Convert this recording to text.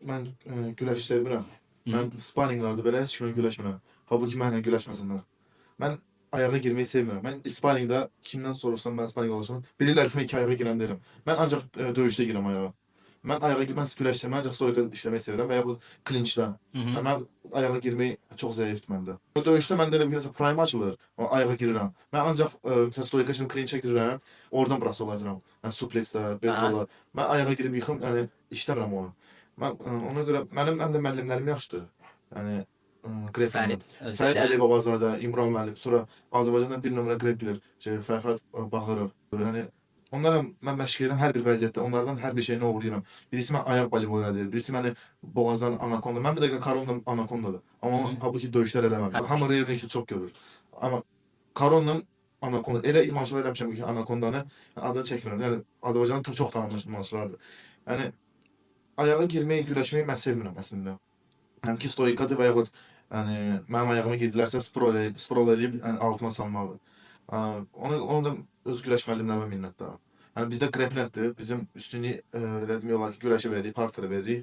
mən güləş sevmirəm. Mən sparringlarda belə heç kimlə güləşmirəm. Halbuki mənlə güləşməsinlər. Mən ayağa girməyi sevmirəm. Mən sparringdə kimdən sorursam mən sparring olacağam. Bilirlər ki, mən iki ayağa girən deyirəm. Mən ancaq döyüşdə girəm ayağa. Mən ayağa girməz güləşdə, mən ancaq stoyka işləmək sevirəm və yaxud klinçdə. Mən ayağa girməyi çox zəifdir məndə. O döyüşdə məndə elə bir prime açılır, o ayağa girirəm. Mən ancaq məsələn stoyka üçün klinçə girirəm, oradan burası olacağam. Yəni suplekslər, bedrolar. Mən ayağa girib yıxım, yəni işləmirəm onu. Mən ona görə mənim həm də müəllimlərim yaxşıdır. Yəni Qrepin, Fərid Əliyev Babazadə, İmran müəllim, sonra Azərbaycandan bir nömrə qrepilir, Fərhad Bağırov. Yəni onlarla mən məşq edirəm hər bir vəziyyətdə, onlardan hər bir şeyini oğurlayıram. Birisi mən ayaq voleybolu öyrədir, birisi məni boğazdan anakonda. Mən bir dəqiqə Karonla anakondadır. Amma halbuki döyüşlər eləməmiş. Hamı Reyer'dəki çox görür. Amma Karonla anakonda elə imançılar eləmişəm ki, anakondanı adını çəkmirəm. Yəni Azərbaycanın çox tanınmış imançılardır. Yəni ayağa girməyi, güləşməyi mən sevmirəm əslində. Həm ki stoykadır və yaxud yəni mənim ayağıma girdilərsə sprol eləyib yəni altıma salmalıdır. Onu da öz güləş müəllimlərimə minnətdaram. Yəni bizdə qreplentdir, bizim üstünlük elə demək olar ki, güləşə veririk, parterə veririk.